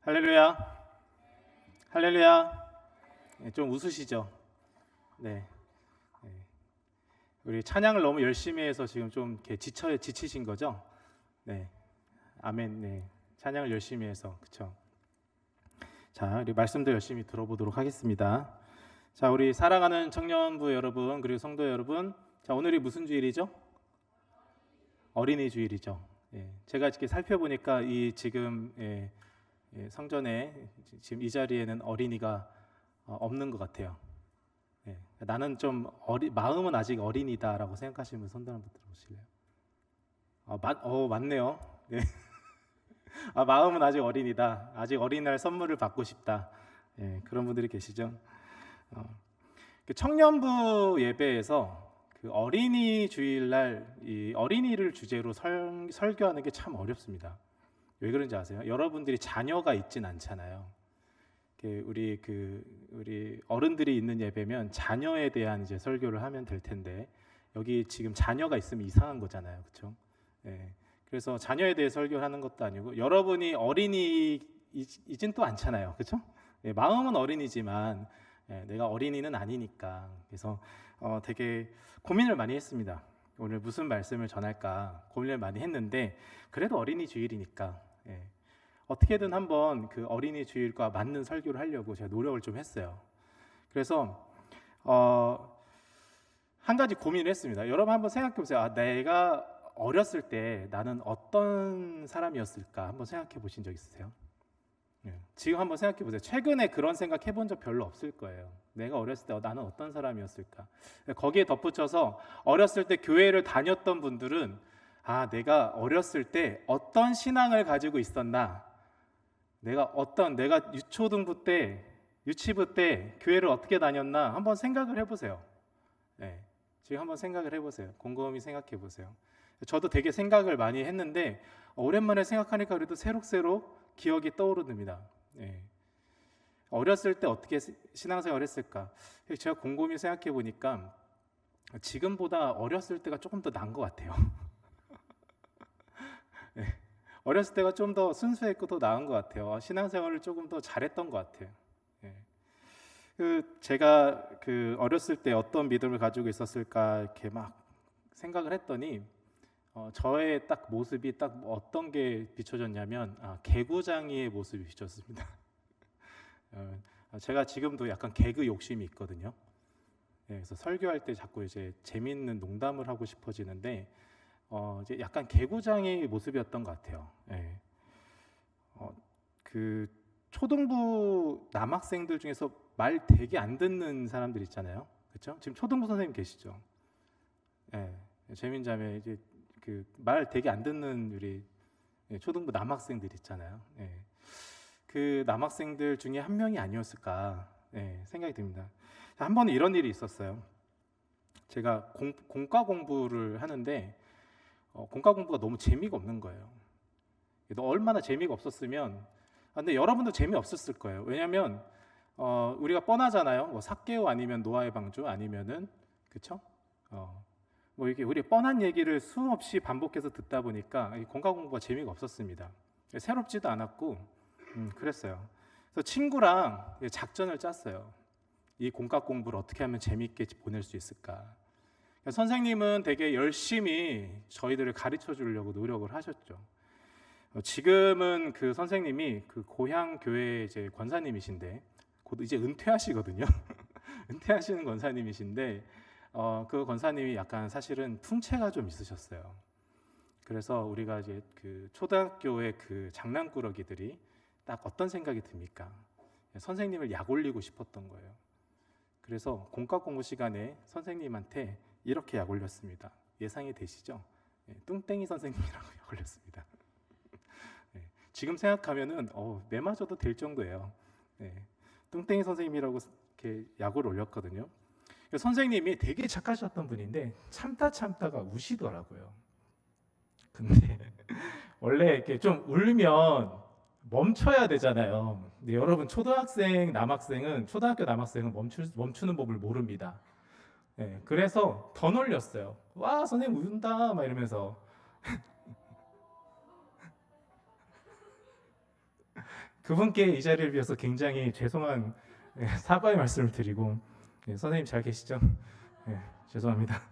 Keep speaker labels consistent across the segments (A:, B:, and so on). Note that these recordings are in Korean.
A: 할렐루야, 할렐루야. 좀 웃으시죠? 네, 네. 우리 찬양을 너무 열심히 해서 지금 좀 이렇게 지치신 거죠? 네, 아멘. 네, 찬양을 열심히 해서 그렇죠. 자, 우리 말씀도 열심히 들어보도록 하겠습니다. 자, 우리 사랑하는 청년부 여러분 그리고 성도 여러분, 자 오늘이 무슨 주일이죠? 어린이 주일이죠. 제가 이렇게 살펴보니까 이 지금 성전에 지금 이 자리에는 어린이가 없는 것 같아요. 나는 좀 마음은 아직 어린이다라고 생각하시는 분 손들 한번 들어보실래요? 맞네요. 네. 마음은 아직 어린이다. 아직 어린이날 선물을 받고 싶다. 그런 분들이 계시죠. 그 청년부 예배에서 그 어린이 주일날 이 어린이를 주제로 설교하는 게 참 어렵습니다. 왜 그런지 아세요? 여러분들이 자녀가 있진 않잖아요. 우리 어른들이 있는 예배면 자녀에 대한 이제 설교를 하면 될 텐데 여기 지금 자녀가 있으면 이상한 거잖아요, 그렇죠? 그래서 자녀에 대해 설교를 하는 것도 아니고 여러분이 어린이이진 또 않잖아요, 그렇죠? 마음은 어린이지만 내가 어린이는 아니니까 그래서 되게 고민을 많이 했습니다. 오늘 무슨 말씀을 전할까 고민을 많이 했는데 그래도 어린이 주일이니까 어떻게든 한번 그 어린이 주일과 맞는 설교를 하려고 제가 노력을 좀 했어요. 그래서 한 가지 고민을 했습니다. 여러분 한번 생각해 보세요. 내가 어렸을 때 나는 어떤 사람이었을까 한번 생각해 보신 적 있으세요? 지금 한번 생각해 보세요. 최근에 그런 생각 해본 적 별로 없을 거예요. 내가 어렸을 때 나는 어떤 사람이었을까? 거기에 덧붙여서 어렸을 때 교회를 다녔던 분들은 내가 어렸을 때 어떤 신앙을 가지고 있었나? 내가 유초등부 때, 유치부 때 교회를 어떻게 다녔나? 한번 생각을 해보세요. 지금 한번 생각을 해보세요. 곰곰이 생각해 보세요. 저도 되게 생각을 많이 했는데 오랜만에 생각하니까 그래도 새록새록 기억이 떠오릅니다. 어렸을 때 어떻게 신앙생활을 했을까? 제가 곰곰이 생각해 보니까 지금보다 어렸을 때가 조금 더 나은 것 같아요. 어렸을 때가 좀 더 순수했고 더 나은 것 같아요. 신앙생활을 조금 더 잘했던 것 같아요. 제가 어렸을 때 어떤 믿음을 가지고 있었을까 이렇게 막 생각을 했더니 저의 딱 모습이 딱 어떤 게 비춰졌냐면 개구장이의 모습이 비춰졌습니다. 제가 지금도 약간 개그 욕심이 있거든요. 그래서 설교할 때 자꾸 이제 재미있는 농담을 하고 싶어지는데 이제 약간 개구장의 모습이었던 것 같아요. 그 초등부 남학생들 중에서 말 되게 안 듣는 사람들 있잖아요, 그렇죠? 지금 초등부 선생님 계시죠? 재민자매 이제 말 되게 안 듣는 우리 초등부 남학생들 있잖아요. 그 남학생들 중에 한 명이 아니었을까 생각이 듭니다. 한 번은 이런 일이 있었어요. 제가 공과 공부를 하는데 공과 공부가 너무 재미가 없는 거예요. 얼마나 재미가 없었으면 근데 여러분도 재미없었을 거예요. 왜냐하면 우리가 뻔하잖아요. 뭐 삭개오 아니면 노아의 방주 아니면은 그쵸? 뭐 이게 우리 뻔한 얘기를 수없이 반복해서 듣다 보니까 공과 공부가 재미가 없었습니다. 새롭지도 않았고 그랬어요. 그래서 친구랑 작전을 짰어요. 이 공과 공부를 어떻게 하면 재미있게 보낼 수 있을까? 선생님은 되게 열심히 저희들을 가르쳐 주려고 노력을 하셨죠. 지금은 그 선생님이 그 고향 교회 이제 권사님이신데 곧 이제 은퇴하시거든요. 은퇴하시는 권사님이신데 그 권사님이 약간 사실은 풍채가 좀 있으셨어요. 그래서 우리가 이제 그 초등학교의 그 장난꾸러기들이 딱 어떤 생각이 듭니까? 선생님을 약 올리고 싶었던 거예요. 그래서 공과 공부 시간에 선생님한테 이렇게 약 올렸습니다. 예상이 되시죠? 뚱땡이 선생님이라고 약 올렸습니다. 지금 생각하면은 매 맞아도 될 정도예요. 뚱땡이 선생님이라고 이렇게 약을 올렸거든요. 선생님이 되게 착하셨던 분인데 참다가 우시더라고요. 근데 원래 이렇게 좀 울면 멈춰야 되잖아요. 근데 여러분 초등학교 남학생은 멈추는 법을 모릅니다. 그래서 더 놀렸어요. 와 선생님 운다 막 이러면서 그분께 이 자리를 비해서 굉장히 죄송한 사과의 말씀을 드리고, 선생님 잘 계시죠? 죄송합니다.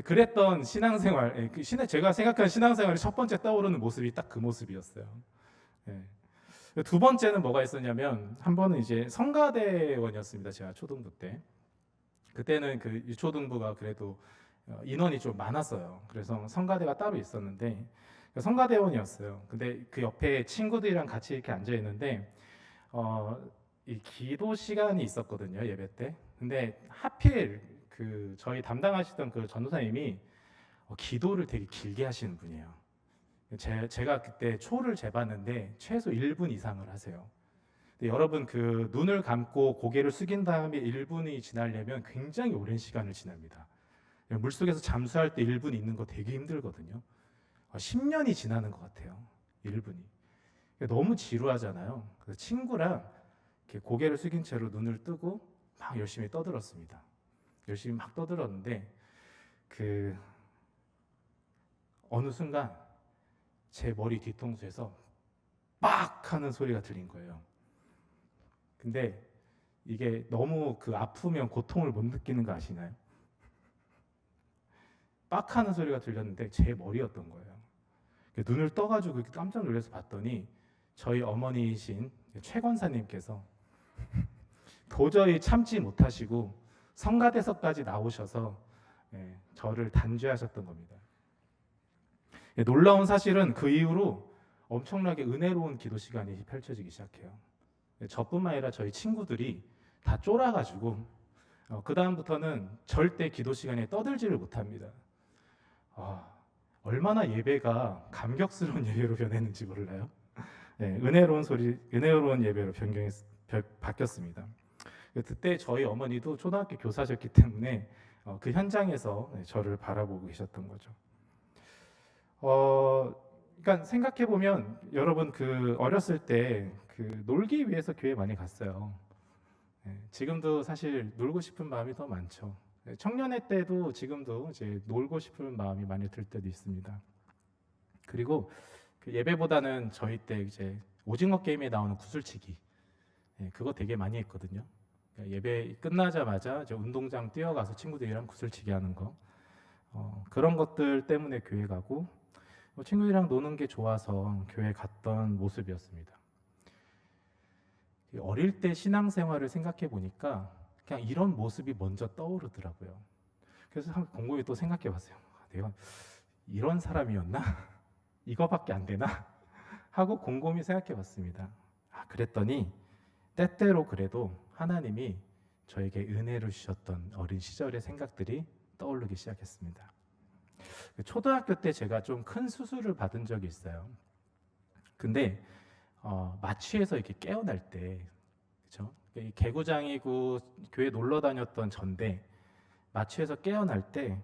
A: 그랬던 신앙생활, 제가 생각한 신앙생활의 첫 번째 떠오르는 모습이 딱 그 모습이었어요. 두 번째는 뭐가 있었냐면, 한 번은 이제 성가대원이었습니다. 제가 초등부 때. 그때는 그 유초등부가 그래도 인원이 좀 많았어요. 그래서 성가대가 따로 있었는데 성가대원이었어요. 근데 그 옆에 친구들이랑 같이 이렇게 앉아 있는데 이 기도 시간이 있었거든요, 예배 때. 근데 하필 그 저희 담당하시던 그 전도사님이 기도를 되게 길게 하시는 분이에요. 제가 그때 초를 재봤는데 최소 1분 이상을 하세요. 근데 여러분 그 눈을 감고 고개를 숙인 다음에 1분이 지나려면 굉장히 오랜 시간을 지납니다. 물속에서 잠수할 때 1분 있는 거 되게 힘들거든요. 10년이 지나는 것 같아요. 1분이. 너무 지루하잖아요. 그래서 친구랑 이렇게 고개를 숙인 채로 눈을 뜨고 막 열심히 떠들었습니다. 열심히 막 떠들었는데 그 어느 순간 제 머리 뒤통수에서 빡 하는 소리가 들린 거예요. 근데 이게 너무 그 아프면 고통을 못 느끼는 거 아시나요? 빡 하는 소리가 들렸는데 제 머리였던 거예요. 눈을 떠가지고 깜짝 놀라서 봤더니 저희 어머니이신 최 권사님께서 도저히 참지 못하시고 성가대석까지 나오셔서 저를 단죄하셨던 겁니다. 놀라운 사실은 그 이후로 엄청나게 은혜로운 기도 시간이 펼쳐지기 시작해요. 저뿐만 아니라 저희 친구들이 다 쫄아가지고 그 다음부터는 절대 기도 시간에 떠들지를 못합니다. 얼마나 예배가 감격스러운 예배로 변했는지 몰라요. 은혜로운 예배로 바뀌었습니다. 그때 저희 어머니도 초등학교 교사셨기 때문에 그 현장에서 저를 바라보고 계셨던 거죠. 그러니까 생각해 보면 여러분 그 어렸을 때 그 놀기 위해서 교회 많이 갔어요. 지금도 사실 놀고 싶은 마음이 더 많죠. 청년회 때도 지금도 이제 놀고 싶은 마음이 많이 들 때도 있습니다. 그리고 그 예배보다는 저희 때 이제 오징어 게임에 나오는 구슬치기, 그거 되게 많이 했거든요. 예배 끝나자마자 이제 운동장 뛰어가서 친구들이랑 구슬치기 하는 거, 그런 것들 때문에 교회 가고 친구들이랑 노는 게 좋아서 교회 갔던 모습이었습니다. 어릴 때 신앙생활을 생각해 보니까 그냥 이런 모습이 먼저 떠오르더라고요. 그래서 곰곰이 또 생각해 봤어요. 내가 이런 사람이었나? 이거밖에 안 되나? 하고 곰곰이 생각해 봤습니다. 그랬더니 때때로 그래도 하나님이 저에게 은혜를 주셨던 어린 시절의 생각들이 떠오르기 시작했습니다. 초등학교 때 제가 좀 큰 수술을 받은 적이 있어요. 근데 마취해서 이렇게 깨어날 때, 그렇죠? 개구장이고 교회 놀러 다녔던 전데 마취해서 깨어날 때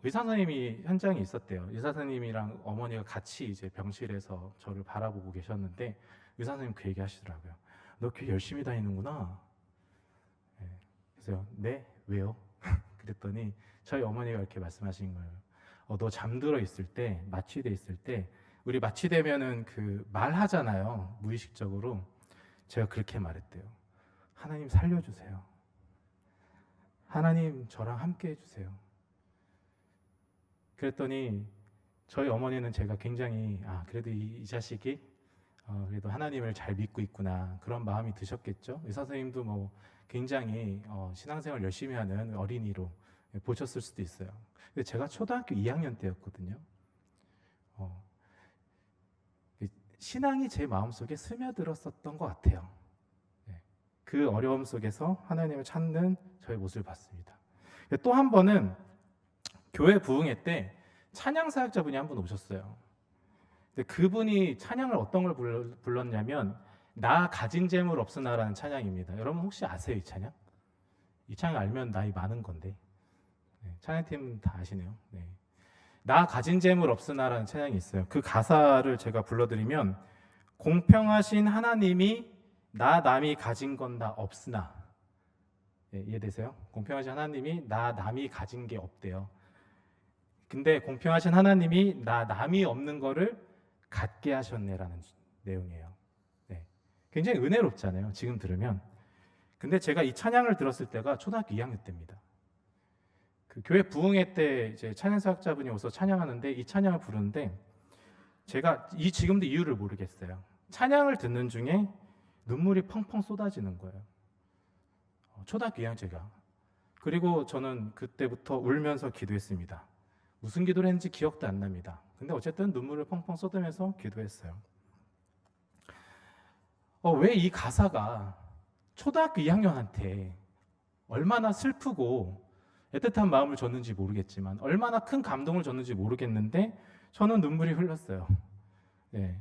A: 의사 선생님이 현장에 있었대요. 의사 선생님이랑 어머니가 같이 이제 병실에서 저를 바라보고 계셨는데 의사 선생님 그 얘기 하시더라고요. 너 교회 열심히 다니는구나. 그래서 네? 왜요? 그랬더니 저희 어머니가 이렇게 말씀하신 거예요. 너 잠들어 있을 때, 마취돼 있을 때 우리 마취되면은 그 말하잖아요. 무의식적으로. 제가 그렇게 말했대요. 하나님 살려주세요. 하나님 저랑 함께 해주세요. 그랬더니 저희 어머니는 제가 굉장히 그래도 이 자식이 그래도 하나님을 잘 믿고 있구나 그런 마음이 드셨겠죠. 의사 선생님도 뭐 굉장히 신앙생활 열심히 하는 어린이로 보셨을 수도 있어요. 근데 제가 초등학교 2학년 때였거든요. 신앙이 제 마음속에 스며들었었던 것 같아요. 그 어려움 속에서 하나님을 찾는 저의 모습을 봤습니다. 또 한 번은 교회 부흥회 때 찬양 사역자분이 한 분 오셨어요. 근데 그분이 찬양을 어떤 걸 불렀냐면 나 가진 재물 없으나라는 찬양입니다. 여러분 혹시 아세요 이 찬양? 이 찬양 알면 나이 많은 건데 찬양팀 다 아시네요. 나 가진 재물 없으나라는 찬양이 있어요. 그 가사를 제가 불러드리면 공평하신 하나님이 나 남이 가진 건 다 없으나 이해되세요? 공평하신 하나님이 나 남이 가진 게 없대요. 근데 공평하신 하나님이 나 남이 없는 거를 갖게 하셨네라는 내용이에요. 네. 굉장히 은혜롭잖아요. 지금 들으면. 근데 제가 이 찬양을 들었을 때가 초등학교 2학년 때입니다. 그 교회 부흥회 때 이제 찬양사역자분이 오서 찬양하는데 이 찬양을 부르는데 제가 지금도 이유를 모르겠어요. 찬양을 듣는 중에 눈물이 펑펑 쏟아지는 거예요. 초등학교 2학년 제가. 그리고 저는 그때부터 울면서 기도했습니다. 무슨 기도를 했는지 기억도 안 납니다. 근데 어쨌든 눈물을 펑펑 쏟으면서 기도했어요. 왜 이 가사가 초등학교 2학년한테 얼마나 슬프고 애틋한 마음을 줬는지 모르겠지만 얼마나 큰 감동을 줬는지 모르겠는데 저는 눈물이 흘렀어요. 네.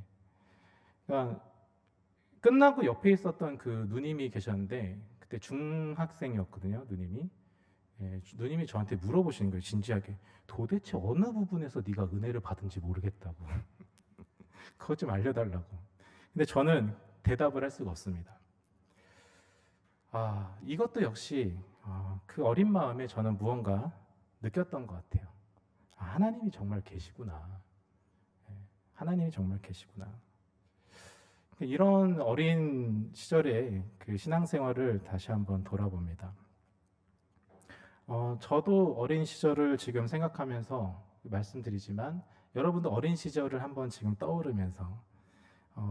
A: 그러니까 끝나고 옆에 있었던 그 누님이 계셨는데 그때 중학생이었거든요. 누님이. 예, 누님이 저한테 물어보시는 거예요. 진지하게. 도대체 어느 부분에서 네가 은혜를 받은지 모르겠다고. 그것 좀 알려달라고. 근데 저는 대답을 할 수가 없습니다. 이것도 역시 그 어린 마음에 저는 무언가 느꼈던 것 같아요. 하나님이 정말 계시구나. 하나님이 정말 계시구나. 이런 어린 시절의 그 신앙생활을 다시 한번 돌아봅니다. 저도 어린 시절을 지금 생각하면서 말씀드리지만 여러분도 어린 시절을 한번 지금 떠오르면서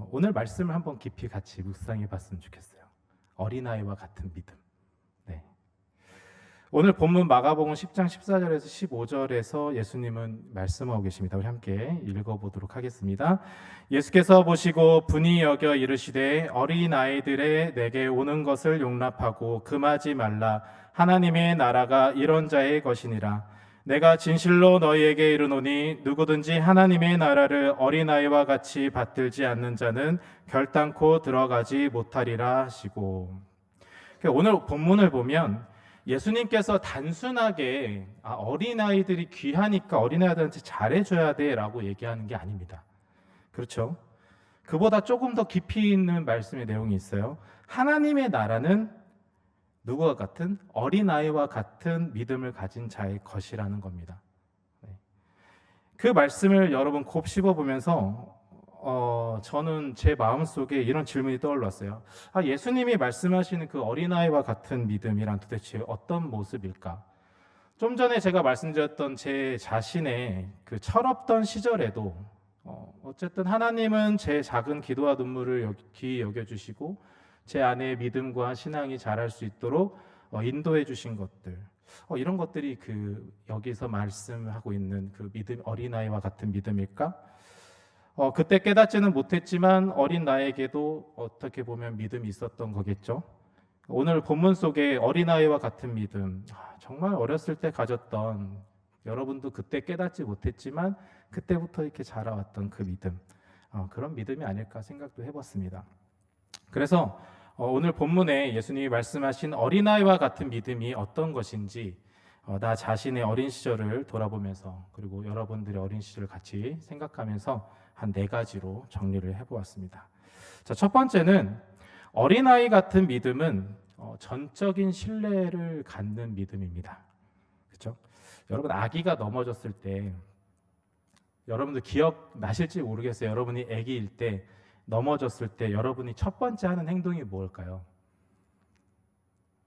A: 오늘 말씀을 한번 깊이 같이 묵상해 봤으면 좋겠어요. 어린아이와 같은 믿음. 네. 오늘 본문 마가복음 10장 14절에서 15절에서 예수님은 말씀하고 계십니다. 우리 함께 읽어보도록 하겠습니다. 예수께서 보시고 분이 여겨 이르시되 어린아이들의 내게 오는 것을 용납하고 금하지 말라. 하나님의 나라가 이런 자의 것이니라. 내가 진실로 너희에게 이르노니 누구든지 하나님의 나라를 어린아이와 같이 받들지 않는 자는 결단코 들어가지 못하리라 하시고. 오늘 본문을 보면 예수님께서 단순하게 어린아이들이 귀하니까 어린아이들한테 잘해줘야 돼라고 얘기하는 게 아닙니다. 그렇죠? 그보다 조금 더 깊이 있는 말씀의 내용이 있어요. 하나님의 나라는 누구와 같은? 어린아이와 같은 믿음을 가진 자의 것이라는 겁니다. 그 말씀을 여러분 곱씹어 보면서 저는 제 마음속에 이런 질문이 떠올랐어요. 예수님이 말씀하시는 그 어린아이와 같은 믿음이란 도대체 어떤 모습일까? 좀 전에 제가 말씀드렸던 제 자신의 그 철없던 시절에도 어쨌든 하나님은 제 작은 기도와 눈물을 귀히 여겨주시고 제 안에 믿음과 신앙이 자랄 수 있도록 인도해 주신 것들, 이런 것들이 그 여기서 말씀하고 있는 그 믿음, 어린아이와 같은 믿음일까? 그때 깨닫지는 못했지만 어린 나에게도 어떻게 보면 믿음이 있었던 거겠죠. 오늘 본문 속에 어린아이와 같은 믿음, 정말 어렸을 때 가졌던, 여러분도 그때 깨닫지 못했지만 그때부터 이렇게 자라왔던 그 믿음, 그런 믿음이 아닐까 생각도 해봤습니다. 그래서 오늘 본문에 예수님이 말씀하신 어린아이와 같은 믿음이 어떤 것인지 나 자신의 어린 시절을 돌아보면서, 그리고 여러분들의 어린 시절을 같이 생각하면서 한 4가지로 정리를 해보았습니다. 자, 첫 번째는 어린아이 같은 믿음은 전적인 신뢰를 갖는 믿음입니다. 그렇죠? 여러분, 아기가 넘어졌을 때, 여러분들 기억 나실지 모르겠어요. 여러분이 아기일 때 넘어졌을 때 여러분이 첫 번째 하는 행동이 뭘까요?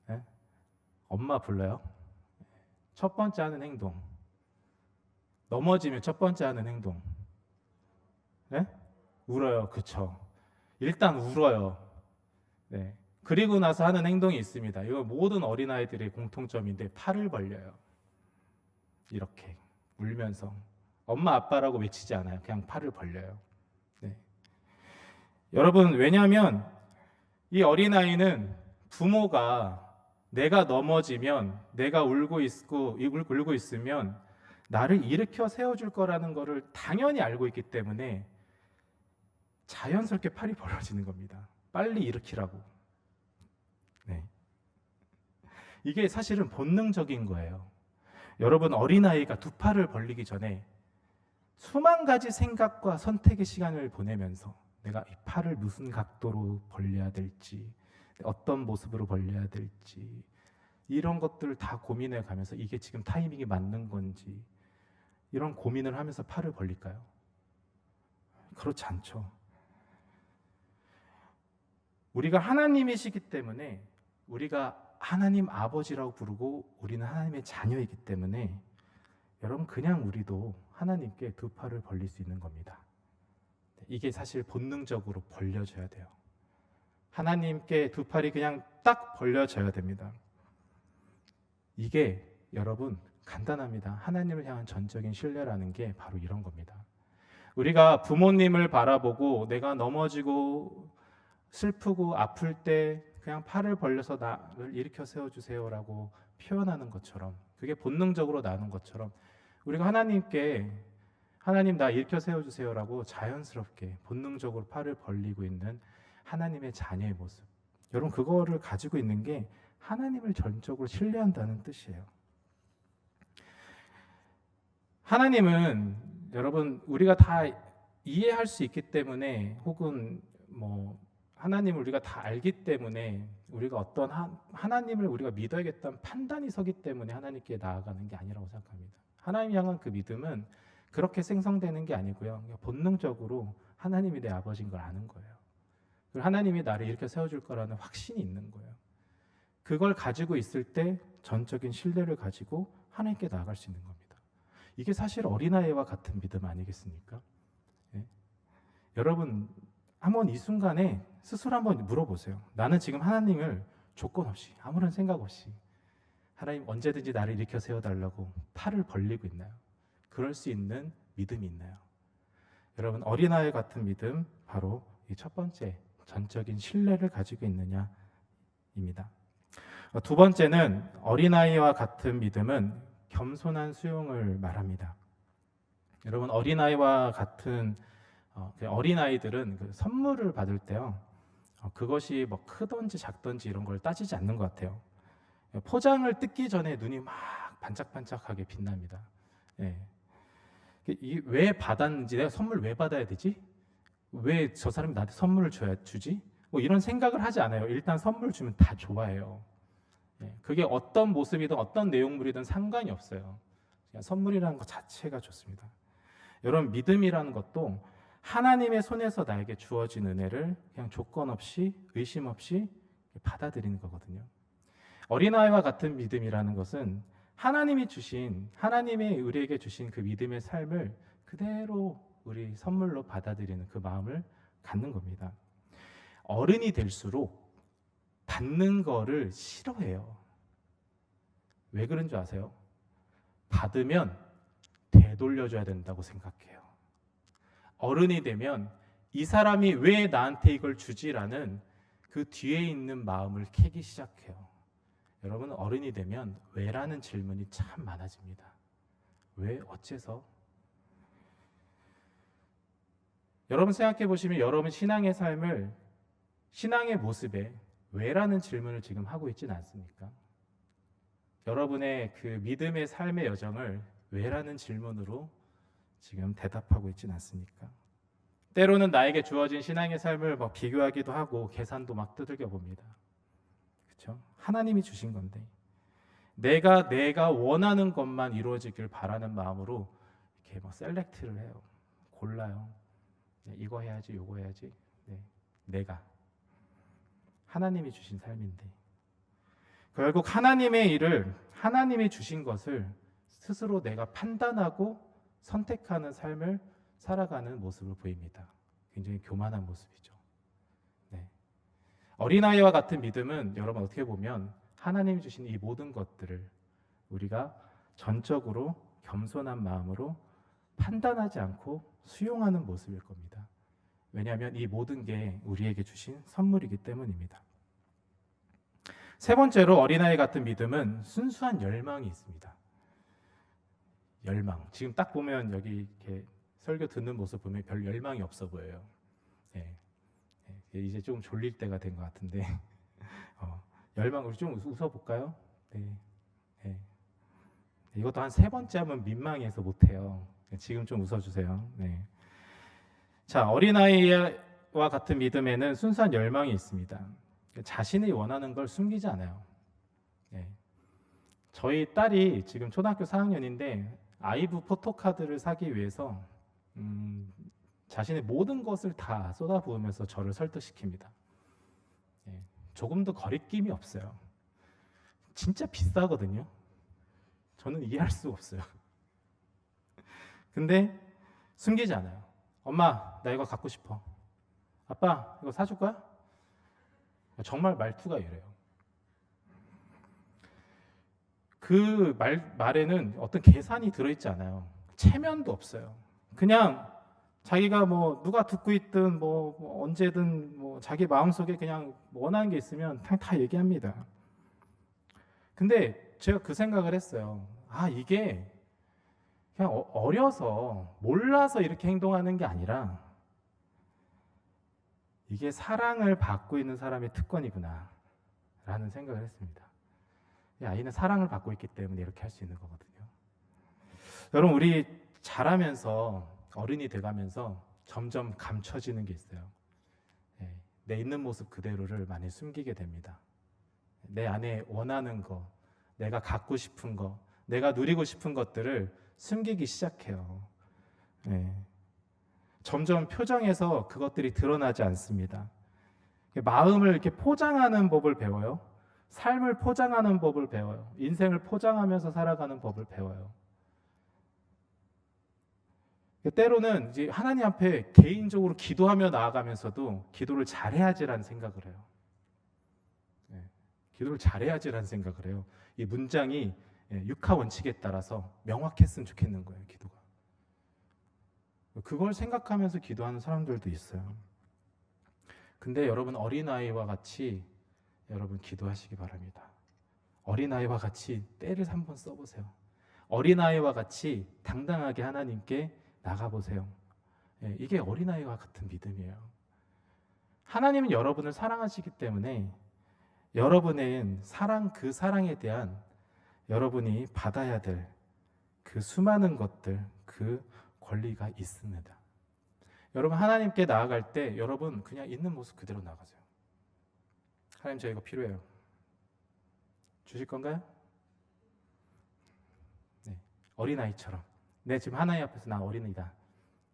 A: 네? 엄마 불러요? 첫 번째 하는 행동. 넘어지면 첫 번째 하는 행동. 네? 울어요. 그쵸? 일단 울어요. 네. 그리고 나서 하는 행동이 있습니다. 이거 모든 어린아이들의 공통점인데 팔을 벌려요. 이렇게 울면서 엄마 아빠라고 외치지 않아요. 그냥 팔을 벌려요. 네. 여러분, 왜냐하면 이 어린아이는 부모가 내가 넘어지면, 내가 울고 있으면 나를 일으켜 세워줄 거라는 것을 당연히 알고 있기 때문에 자연스럽게 팔이 벌어지는 겁니다. 빨리 일으키라고. 네. 이게 사실은 본능적인 거예요. 여러분, 어린아이가 2팔을 벌리기 전에 수만 가지 생각과 선택의 시간을 보내면서 내가 이 팔을 무슨 각도로 벌려야 될지, 어떤 모습으로 벌려야 될지, 이런 것들을 다 고민해 가면서 이게 지금 타이밍이 맞는 건지, 이런 고민을 하면서 팔을 벌릴까요? 그렇지 않죠. 우리가 하나님이시기 때문에 우리가 하나님 아버지라고 부르고 우리는 하나님의 자녀이기 때문에 여러분 그냥 우리도 하나님께 두 팔을 벌릴 수 있는 겁니다. 이게 사실 본능적으로 벌려져야 돼요. 하나님께 두 팔이 그냥 딱 벌려져야 됩니다. 이게 여러분 간단합니다. 하나님을 향한 전적인 신뢰라는 게 바로 이런 겁니다. 우리가 부모님을 바라보고 내가 넘어지고 슬프고 아플 때 그냥 팔을 벌려서 나를 일으켜 세워주세요라고 표현하는 것처럼, 그게 본능적으로 나는 것처럼 우리가 하나님께 하나님 나 일으켜 세워주세요라고 자연스럽게 본능적으로 팔을 벌리고 있는 하나님의 자녀의 모습, 여러분 그거를 가지고 있는 게 하나님을 전적으로 신뢰한다는 뜻이에요. 하나님은 여러분 우리가 다 이해할 수 있기 때문에, 혹은 하나님을 우리가 다 알기 때문에, 우리가 어떤 하나님을 우리가 믿어야겠다는 판단이 서기 때문에 하나님께 나아가는 게 아니라고 생각합니다. 하나님 향한 그 믿음은 그렇게 생성되는 게 아니고요, 본능적으로 하나님이 내 아버지인 걸 아는 거예요. 그리고 하나님이 나를 이렇게 세워줄 거라는 확신이 있는 거예요. 그걸 가지고 있을 때 전적인 신뢰를 가지고 하나님께 나아갈 수 있는 겁니다. 이게 사실 어린아이와 같은 믿음 아니겠습니까? 예? 여러분 한번 이 순간에 스스로 한번 물어보세요. 나는 지금 하나님을 조건 없이, 아무런 생각 없이 하나님 언제든지 나를 일으켜 세워달라고 팔을 벌리고 있나요? 그럴 수 있는 믿음이 있나요? 여러분 어린아이 같은 믿음, 바로 이 첫 번째 전적인 신뢰를 가지고 있느냐입니다. 두 번째는 어린아이와 같은 믿음은 겸손한 수용을 말합니다. 여러분 어린아이와 같은 어린아이들은 그 선물을 받을 때요, 그것이 크던지 작던지 이런 걸 따지지 않는 것 같아요. 포장을 뜯기 전에 눈이 막 반짝반짝하게 빛납니다. 예. 왜 받았는지, 내가 선물 왜 받아야 되지? 왜 저 사람이 나한테 선물을 주지? 이런 생각을 하지 않아요. 일단 선물 주면 다 좋아해요. 예. 그게 어떤 모습이든 어떤 내용물이든 상관이 없어요. 그냥 선물이라는 것 자체가 좋습니다. 여러분 믿음이라는 것도 하나님의 손에서 나에게 주어진 은혜를 그냥 조건 없이 의심 없이 받아들이는 거거든요. 어린아이와 같은 믿음이라는 것은 하나님이 우리에게 주신 그 믿음의 삶을 그대로 우리 선물로 받아들이는 그 마음을 갖는 겁니다. 어른이 될수록 받는 거를 싫어해요. 왜 그런 줄 아세요? 받으면 되돌려줘야 된다고 생각해요. 어른이 되면 이 사람이 왜 나한테 이걸 주지라는 그 뒤에 있는 마음을 캐기 시작해요. 여러분 어른이 되면 왜라는 질문이 참 많아집니다. 왜? 어째서? 여러분 생각해 보시면 여러분 신앙의 삶을, 신앙의 모습에 왜라는 질문을 지금 하고 있지는 않습니까? 여러분의 그 믿음의 삶의 여정을 왜라는 질문으로 지금 대답하고 있지는 않습니까? 때로는 나에게 주어진 신앙의 삶을 비교하기도 하고 계산도 막 두들겨 봅니다. 그렇죠? 하나님이 주신 건데 내가 원하는 것만 이루어지길 바라는 마음으로 이렇게 셀렉트를 해요. 골라요. 네, 이거 해야지, 요거 해야지. 네, 내가 하나님이 주신 삶인데 결국 하나님의 일을, 하나님이 주신 것을 스스로 내가 판단하고 선택하는 삶을 살아가는 모습을 보입니다. 굉장히 교만한 모습이죠. 네. 어린아이와 같은 믿음은 여러분 어떻게 보면 하나님이 주신 이 모든 것들을 우리가 전적으로 겸손한 마음으로 판단하지 않고 수용하는 모습일 겁니다. 왜냐하면 이 모든 게 우리에게 주신 선물이기 때문입니다. 세 번째로 어린아이 같은 믿음은 순수한 열망이 있습니다. 열망. 지금 딱 보면 여기 이렇게 설교 듣는 모습 보면 별 열망이 없어 보여요. 네. 이제 좀 졸릴 때가 된 것 같은데 열망, 우리 좀 웃어볼까요? 네. 네. 이것도 한 세 번째 하면 민망해서 못해요. 지금 좀 웃어주세요. 네. 자, 어린아이와 같은 믿음에는 순수한 열망이 있습니다. 자신이 원하는 걸 숨기지 않아요. 네. 저희 딸이 지금 초등학교 4학년인데 아이브 포토카드를 사기 위해서 자신의 모든 것을 다 쏟아부으면서 저를 설득시킵니다. 조금도 거리낌이 없어요. 진짜 비싸거든요. 저는 이해할 수가 없어요. 근데 숨기지 않아요. 엄마, 나 이거 갖고 싶어. 아빠, 이거 사줄 거야? 정말 말투가 이래요. 그 말에는 어떤 계산이 들어있지 않아요. 체면도 없어요. 그냥 자기가 뭐 누가 듣고 있든 뭐 언제든 뭐 자기 마음속에 그냥 원하는 게 있으면 다 얘기합니다. 근데 제가 그 생각을 했어요. 아, 이게 그냥 어려서 몰라서 이렇게 행동하는 게 아니라 이게 사랑을 받고 있는 사람의 특권이구나 라는 생각을 했습니다. 이 아이는 사랑을 받고 있기 때문에 이렇게 할 수 있는 거거든요. 여러분, 우리 자라면서 어른이 돼가면서 점점 감춰지는 게 있어요. 내 있는 모습 그대로를 많이 숨기게 됩니다. 내 안에 원하는 거, 내가 갖고 싶은 거, 내가 누리고 싶은 것들을 숨기기 시작해요. 점점 표정에서 그것들이 드러나지 않습니다. 마음을 이렇게 포장하는 법을 배워요. 삶을 포장하는 법을 배워요. 인생을 포장하면서 살아가는 법을 배워요. 때로는 이제 하나님 앞에 개인적으로 기도하며 나아가면서도 기도를 잘해야지라는 생각을 해요. 기도를 잘해야지라는 생각을 해요. 이 문장이 육하 원칙에 따라서 명확했으면 좋겠는 거예요, 기도가. 그걸 생각하면서 기도하는 사람들도 있어요. 근데 여러분, 어린아이와 같이 여러분 기도하시기 바랍니다. 어린아이와 같이 때를 한번 써보세요. 어린아이와 같이 당당하게 하나님께 나가보세요. 이게 어린아이와 같은 믿음이에요. 하나님은 여러분을 사랑하시기 때문에 여러분의 그 사랑에 대한 여러분이 받아야 될 그 수많은 것들, 그 권리가 있습니다. 여러분, 하나님께 나아갈 때 여러분 그냥 있는 모습 그대로 나가세요. 하나님, 저 이거 필요해요. 주실 건가요? 네, 어린아이처럼 지금 하나님 앞에서 나 어린이다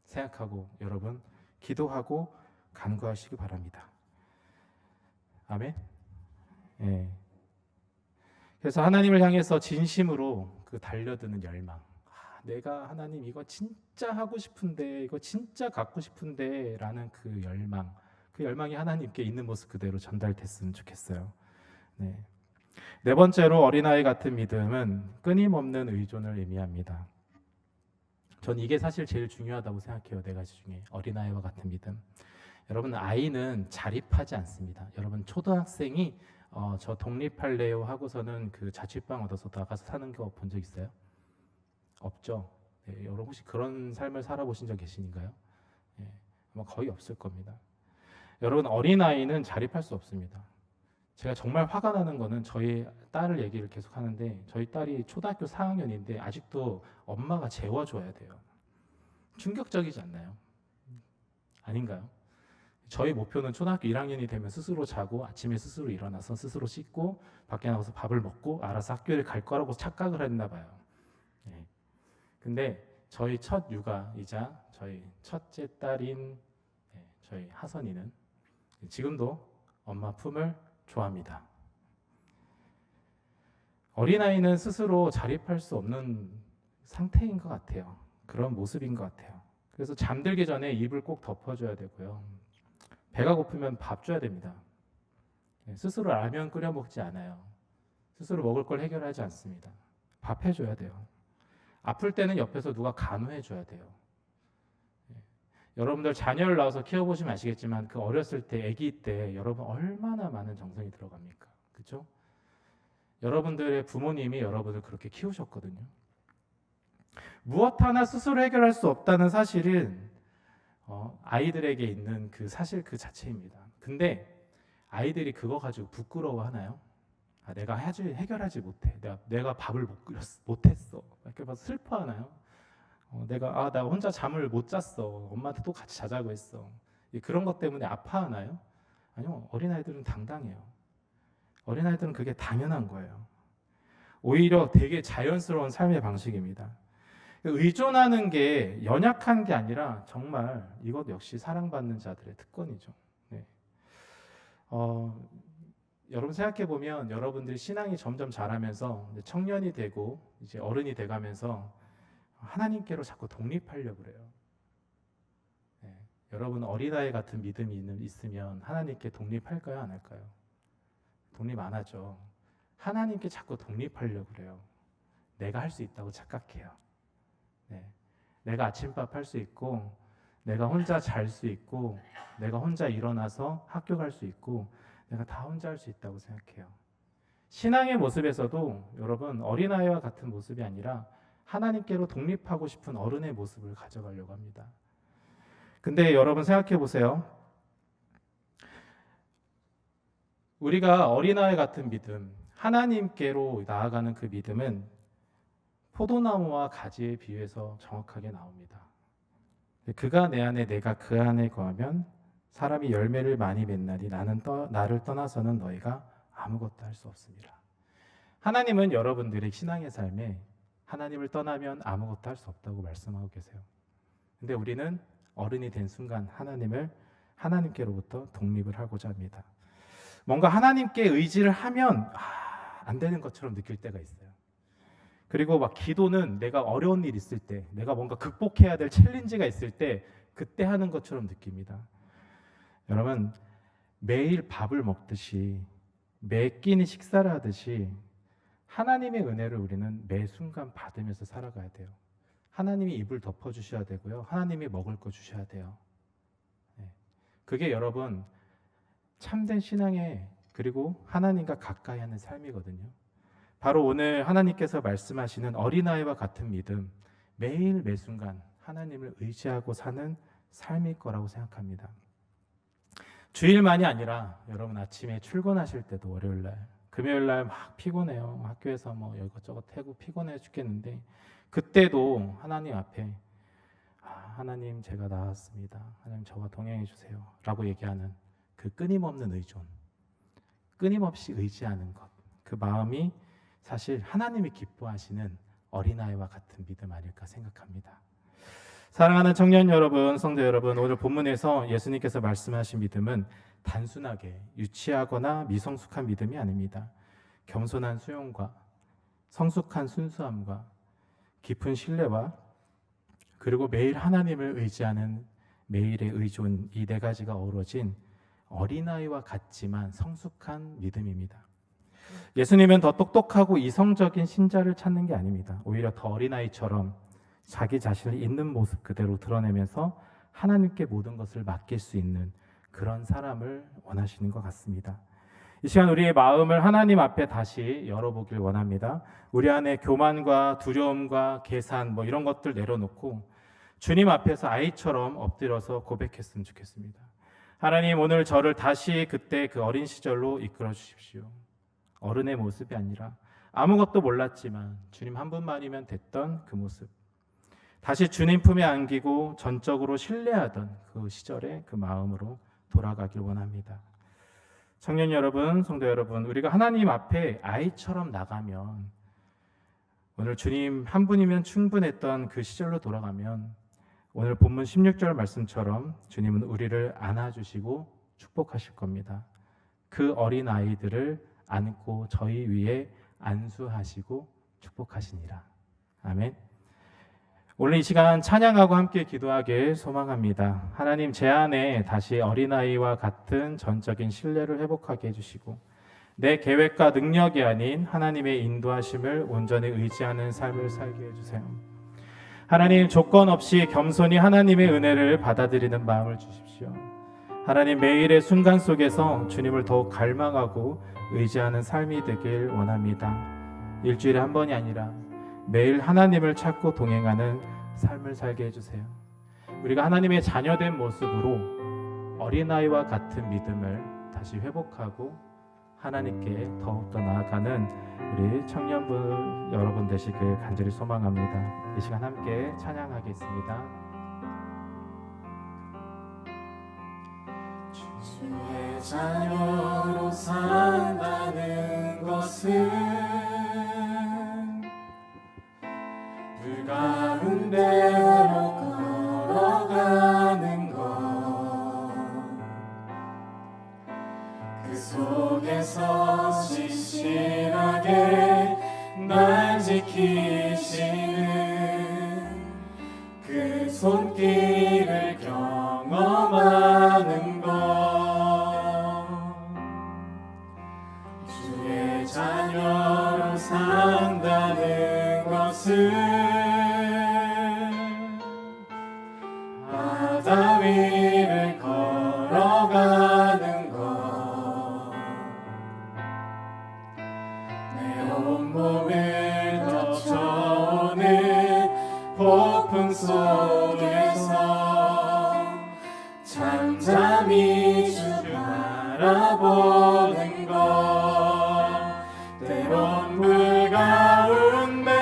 A: 생각하고 여러분 기도하고 간구하시기 바랍니다. 아멘. 그래서 하나님을 향해서 진심으로 그 달려드는 열망, 내가 하나님 이거 진짜 하고 싶은데, 이거 진짜 갖고 싶은데 라는 그 열망이 하나님께 있는 모습 그대로 전달됐으면 좋겠어요. 네 번째로 어린아이 같은 믿음은 끊임없는 의존을 의미합니다. 전 이게 사실 제일 중요하다고 생각해요. 네 가지 중에 어린아이와 같은 믿음. 여러분, 아이는 자립하지 않습니다. 여러분, 초등학생이 저 독립할래요 하고서는 그 자취방 얻어서 나가서 사는 거 본 적 있어요? 없죠. 여러분 혹시 그런 삶을 살아보신 적 계신가요? 아마 거의 없을 겁니다. 여러분, 어린아이는 자립할 수 없습니다. 제가 정말 화가 나는 거는 저희 딸을 얘기를 계속 하는데 저희 딸이 초등학교 4학년인데 아직도 엄마가 재워줘야 돼요. 충격적이지 않나요? 아닌가요? 저희 목표는 초등학교 1학년이 되면 스스로 자고 아침에 스스로 일어나서 스스로 씻고 밖에 나가서 밥을 먹고 알아서 학교에 갈 거라고 착각을 했나 봐요. 근데 저희 첫 육아이자 저희 첫째 딸인 저희 하선이는 지금도 엄마 품을 좋아합니다. 어린아이는 스스로 자립할 수 없는 상태인 것 같아요. 그런 모습인 것 같아요. 그래서 잠들기 전에 입을 꼭 덮어줘야 되고요. 배가 고프면 밥 줘야 됩니다. 스스로 라면 끓여 먹지 않아요. 스스로 먹을 걸 해결하지 않습니다. 밥 해줘야 돼요. 아플 때는 옆에서 누가 간호해줘야 돼요. 여러분들 자녀를 낳아서 키워보시면 아시겠지만 그 어렸을 때, 아기 때 여러분 얼마나 많은 정성이 들어갑니까? 그렇죠? 여러분들의 부모님이 여러분을 그렇게 키우셨거든요. 무엇 하나 스스로 해결할 수 없다는 사실은 아이들에게 있는 그 사실 그 자체입니다. 근데 아이들이 그거 가지고 부끄러워하나요? 내가 해결하지 못해. 내가 밥을 못했어. 이렇게 봐서 슬퍼하나요? 나 혼자 잠을 못 잤어. 엄마한테 또 같이 자자고 했어. 그런 것 때문에 아파하나요? 아니요. 어린아이들은 당당해요. 어린아이들은 그게 당연한 거예요. 오히려 되게 자연스러운 삶의 방식입니다. 의존하는 게 연약한 게 아니라 정말 이것 역시 사랑받는 자들의 특권이죠. 여러분 생각해 보면 여러분들이 신앙이 점점 자라면서 이제 청년이 되고 이제 어른이 돼가면서 하나님께로 자꾸 독립하려고 그래요. 네. 여러분 어린아이 같은 믿음이 있으면 하나님께 독립할까요, 안 할까요? 독립 안 하죠. 하나님께 자꾸 독립하려고 그래요. 내가 할 수 있다고 착각해요. 네. 내가 아침밥 할 수 있고, 내가 혼자 잘 수 있고, 내가 혼자 일어나서 학교 갈 수 있고, 내가 다 혼자 할 수 있다고 생각해요. 신앙의 모습에서도 여러분 어린아이와 같은 모습이 아니라 하나님께로 독립하고 싶은 어른의 모습을 가져가려고 합니다. 근데 여러분 생각해 보세요. 우리가 어린아이 같은 믿음, 하나님께로 나아가는 그 믿음은 포도나무와 가지에 비유해서 정확하게 나옵니다. 그가 내 안에 내가 그 안에 거하면 사람이 열매를 많이 맺나니 나를 떠나서는 너희가 아무것도 할 수 없습니다. 하나님은 여러분들의 신앙의 삶에 하나님을 떠나면 아무것도 할 수 없다고 말씀하고 계세요. 근데 우리는 어른이 된 순간 하나님께로부터 독립을 하고자 합니다. 뭔가 하나님께 의지를 하면 안 되는 것처럼 느낄 때가 있어요. 그리고 막 기도는 내가 어려운 일 있을 때, 내가 뭔가 극복해야 될 챌린지가 있을 때 그때 하는 것처럼 느낍니다. 여러분, 매일 밥을 먹듯이 매 끼니 식사를 하듯이 하나님의 은혜를 우리는 매 순간 받으면서 살아가야 돼요. 하나님이 입을 덮어주셔야 되고요. 하나님이 먹을 거 주셔야 돼요. 그게 여러분 참된 신앙의 그리고 하나님과 가까이 하는 삶이거든요. 바로 오늘 하나님께서 말씀하시는 어린아이와 같은 믿음, 매일 매 순간 하나님을 의지하고 사는 삶일 거라고 생각합니다. 주일만이 아니라 여러분 아침에 출근하실 때도 월요일날, 금요일날 막 피곤해요. 학교에서 뭐 이것저것 해고 피곤해 죽겠는데 그때도 하나님 앞에 하나님 제가 나왔습니다. 하나님 저와 동행해 주세요 라고 얘기하는 그 끊임없는 의존, 끊임없이 의지하는 것, 그 마음이 사실 하나님이 기뻐하시는 어린아이와 같은 믿음 아닐까 생각합니다. 사랑하는 청년 여러분, 성도 여러분, 오늘 본문에서 예수님께서 말씀하신 믿음은 단순하게 유치하거나 미성숙한 믿음이 아닙니다. 겸손한 수용과 성숙한 순수함과 깊은 신뢰와 그리고 매일 하나님을 의지하는 매일의 의존, 이 네 가지가 어우러진 어린아이와 같지만 성숙한 믿음입니다. 예수님은 더 똑똑하고 이성적인 신자를 찾는 게 아닙니다. 오히려 더 어린아이처럼 자기 자신을 있는 모습 그대로 드러내면서 하나님께 모든 것을 맡길 수 있는 그런 사람을 원하시는 것 같습니다. 이 시간 우리의 마음을 하나님 앞에 다시 열어보길 원합니다. 우리 안에 교만과 두려움과 계산 이런 것들 내려놓고 주님 앞에서 아이처럼 엎드려서 고백했으면 좋겠습니다. 하나님, 오늘 저를 다시 그때 그 어린 시절로 이끌어 주십시오. 어른의 모습이 아니라 아무것도 몰랐지만 주님 한 분만이면 됐던 그 모습, 다시 주님 품에 안기고 전적으로 신뢰하던 그 시절의 그 마음으로 돌아가길 원합니다. 청년 여러분, 성도 여러분, 우리가 하나님 앞에 아이처럼 나가면, 오늘 주님 한 분이면 충분했던 그 시절로 돌아가면 오늘 본문 16절 말씀처럼 주님은 우리를 안아주시고 축복하실 겁니다. 그 어린 아이들을 안고 저희 위에 안수하시고 축복하시니라. 아멘. 오늘 이 시간 찬양하고 함께 기도하길 소망합니다. 하나님, 제 안에 다시 어린아이와 같은 전적인 신뢰를 회복하게 해주시고 내 계획과 능력이 아닌 하나님의 인도하심을 온전히 의지하는 삶을 살게 해주세요. 하나님, 조건 없이 겸손히 하나님의 은혜를 받아들이는 마음을 주십시오. 하나님, 매일의 순간 속에서 주님을 더욱 갈망하고 의지하는 삶이 되길 원합니다. 일주일에 한 번이 아니라 매일 하나님을 찾고 동행하는 삶을 살게 해주세요. 우리가 하나님의 자녀된 모습으로 어린아이와 같은 믿음을 다시 회복하고 하나님께 더욱더 나아가는 우리 청년분 여러분 되시길 간절히 소망합니다. 이 시간 함께 찬양하겠습니다.
B: 주의 자녀로 산다는 것은 불 가운데로 걸어가는 것, 그 속에서 신실하게 날 지키시는 그 손길을 경험하는 것, 주의 자녀로 산다는 것은 바다 위를 걸어가는 것, 내 온몸을 덮쳐오는 폭풍 속에서 잠잠히 주 바라보는 것, 때론 물 가운데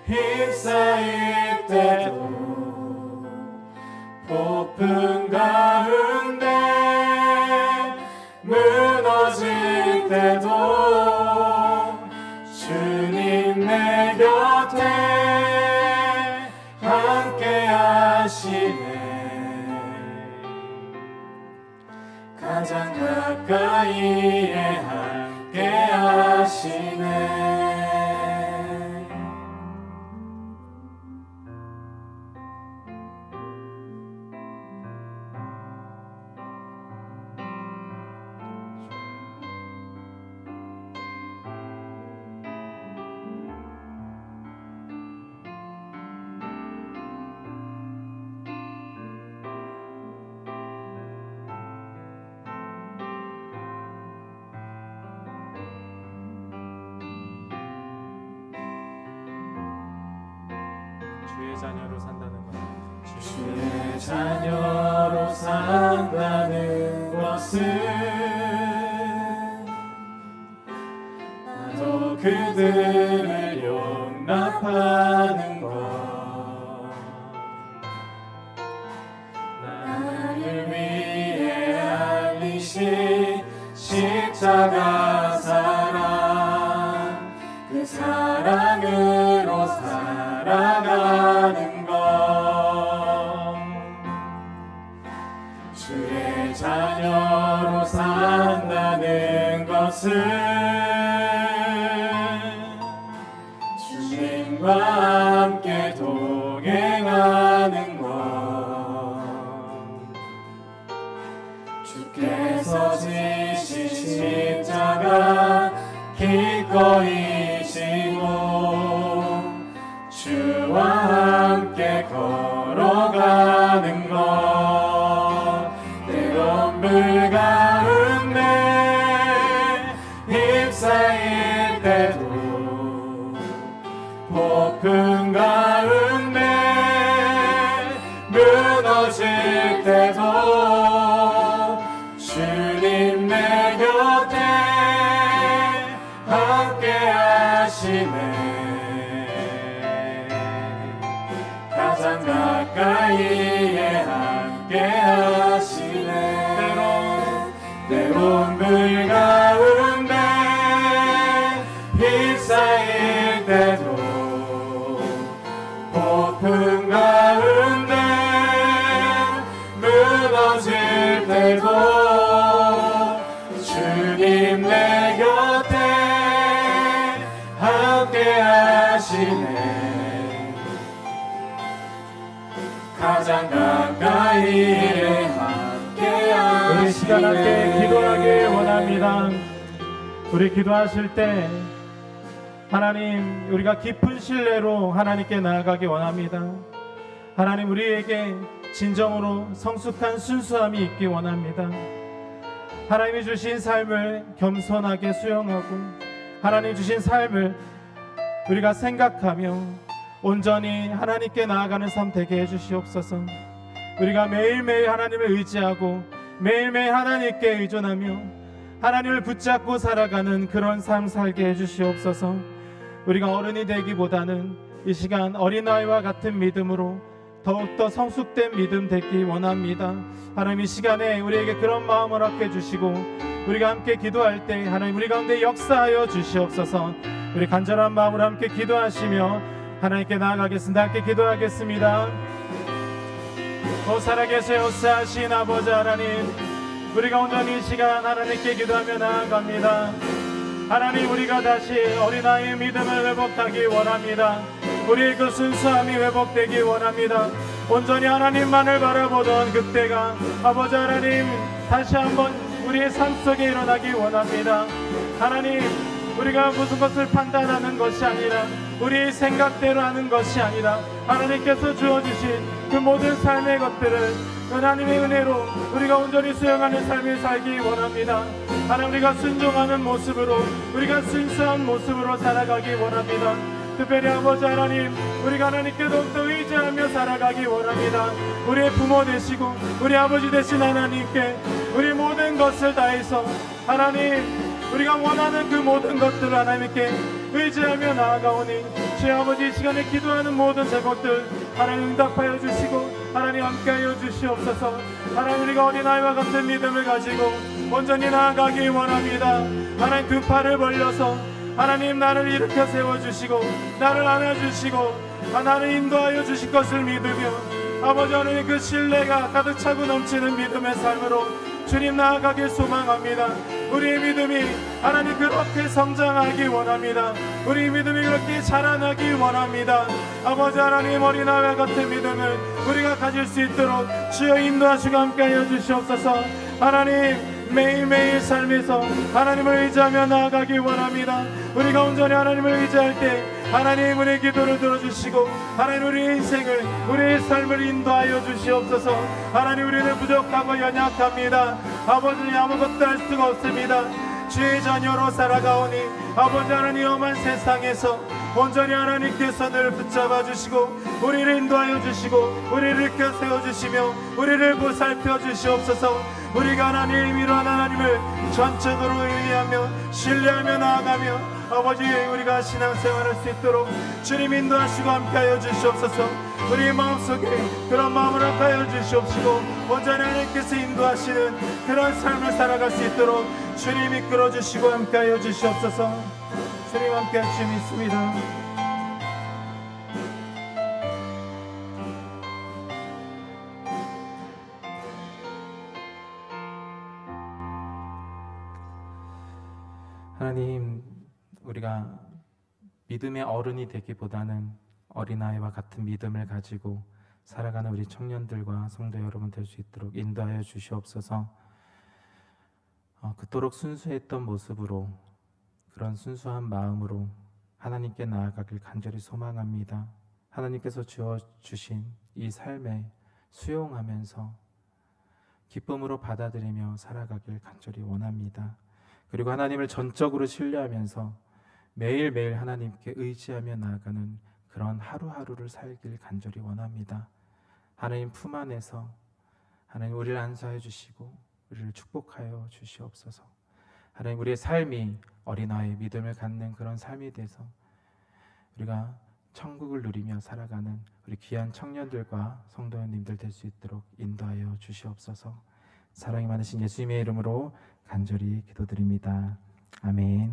B: 휩싸일 때도 폭풍 가운데 무너질 때도 주님 내 곁에 함께 하시네. 가장 가까이에 함께 하시네.
A: 주의 자녀로 산다는 것,
B: 주의 자녀로 산다는 것은 나도 그들을 용납하는 것, 나를 위해 알리신 십자가 사랑, 그 사랑으로 살아가는 것, 주의 자녀로 산다는 것은 주님과 함께 동행하는 것, 주께서 지신 십자가 기꺼이 지고 주와 함께 걸어가는 것, 때론 물 가운데 휩싸일 때도 폭풍 가운데 무너질 때도 주님 내 곁에 함께 하시네. 가장 가까이에 함께 하시네. 때론 물 가운데 휩싸일 때도 폭풍 가운데 무너질 때도 주님 내 곁에 함께 하시네. 가장 가까이에 함께 하시네.
C: 우리 시간 함께 기도하기 원합니다. 우리 기도하실 때 하나님, 우리가 깊은 신뢰로 하나님께 나아가기 원합니다. 하나님, 우리에게 진정으로 성숙한 순수함이 있기 원합니다. 하나님이 주신 삶을 겸손하게 수용하고 하나님 주신 삶을 우리가 생각하며 온전히 하나님께 나아가는 삶 되게 해주시옵소서. 우리가 매일매일 하나님을 의지하고 매일매일 하나님께 의존하며 하나님을 붙잡고 살아가는 그런 삶 살게 해주시옵소서. 우리가 어른이 되기보다는 이 시간 어린아이와 같은 믿음으로 더욱더 성숙된 믿음 되기 원합니다. 하나님, 이 시간에 우리에게 그런 마음을 허락해 주시고 우리가 함께 기도할 때 하나님 우리 가운데 역사하여 주시옵소서. 우리 간절한 마음으로 함께 기도하시며 하나님께 나아가겠습니다. 함께 기도하겠습니다. 살아계세요 역사하신 아버지 하나님, 우리가 온전히 이 시간 하나님께 기도하며 나아갑니다. 하나님, 우리가 다시 어린아이의 믿음을 회복하기 원합니다. 우리의 그 순수함이 회복되기 원합니다. 온전히 하나님만을 바라보던 그때가 아버지 하나님 다시 한번 우리의 삶 속에 일어나기 원합니다. 하나님, 우리가 무슨 것을 판단하는 것이 아니라 우리의 생각대로 하는 것이 아니라 하나님께서 주어주신 그 모든 삶의 것들을 하나님의 은혜로 우리가 온전히 수용하는 삶을 살기 원합니다. 하나님, 우리가 순종하는 모습으로, 우리가 순수한 모습으로 살아가기 원합니다. 특별히 아버지 하나님, 우리가 하나님께 더욱더 의지하며 살아가기 원합니다. 우리의 부모 되시고 우리 아버지 되신 하나님께 우리 모든 것을 다해서 하나님, 우리가 원하는 그 모든 것들을 하나님께 의지하며 나아가오니 주여 아버지, 이 시간에 기도하는 모든 제목들 하나님 응답하여 주시고 하나님 함께하여 주시옵소서. 하나님, 우리가 어린아이와 같은 믿음을 가지고 온전히 나아가기 원합니다. 하나님, 두 팔을 벌려서 하나님 나를 일으켜 세워주시고 나를 안아주시고 나를 인도하여 주실 것을 믿으며 아버지 하나님, 그 신뢰가 가득 차고 넘치는 믿음의 삶으로 주님 나아가길 소망합니다. 우리의 믿음이 하나님 그렇게 성장하기 원합니다. 우리의 믿음이 그렇게 자라나기 원합니다. 아버지 하나님, 어린아이와 같은 믿음을 우리가 가질 수 있도록 주여 인도하시고 함께하여 주시옵소서. 하나님, 매일매일 삶에서 하나님을 의지하며 나아가기 원합니다. 우리가 온전히 하나님을 의지할 때 하나님 우리의 기도를 들어주시고 하나님 우리의 인생을, 우리의 삶을 인도하여 주시옵소서. 하나님, 우리는 부족하고 연약합니다. 아버지, 아무것도 할 수가 없습니다. 주의 자녀로 살아가오니 아버지 하나님, 험한 세상에서 온전히 하나님께서 늘 붙잡아 주시고 우리를 인도하여 주시고 우리를 일으켜 세워주시며 우리를 보살펴 주시옵소서. 우리가 하나님, 이러한 하나님을 전적으로 의뢰하며 신뢰하며 나아가며 아버지, 우리가 신앙생활할 수 있도록 주님 인도하시고 함께하여 주시옵소서. 우리 마음속에 그런 마음을 함께하여 주시옵시고 온전히 하나님께서 인도하시는 그런 삶을 살아갈 수 있도록 주님 이끌어 주시고 함께하여 주시옵소서. 주님 함께할 줄 믿습니다.
A: 하나님, 우리가 믿음의 어른이 되기보다는 어린아이와 같은 믿음을 가지고 살아가는 우리 청년들과 성도 여러분 될 수 있도록 인도하여 주시옵소서. 그토록 순수했던 모습으로, 그런 순수한 마음으로 하나님께 나아가길 간절히 소망합니다. 하나님께서 주어주신 이 삶에 수용하면서 기쁨으로 받아들이며 살아가길 간절히 원합니다. 그리고 하나님을 전적으로 신뢰하면서 매일매일 하나님께 의지하며 나아가는 그런 하루하루를 살길 간절히 원합니다. 하나님 품 안에서 하나님 우리를 안수하여 주시고 우리를 축복하여 주시옵소서. 하나님, 우리의 삶이 어린아이의 믿음을 갖는 그런 삶이 돼서 우리가 천국을 누리며 살아가는 우리 귀한 청년들과 성도님들 될 수 있도록 인도하여 주시옵소서. 사랑이 많으신 예수님의 이름으로 간절히 기도드립니다. 아멘.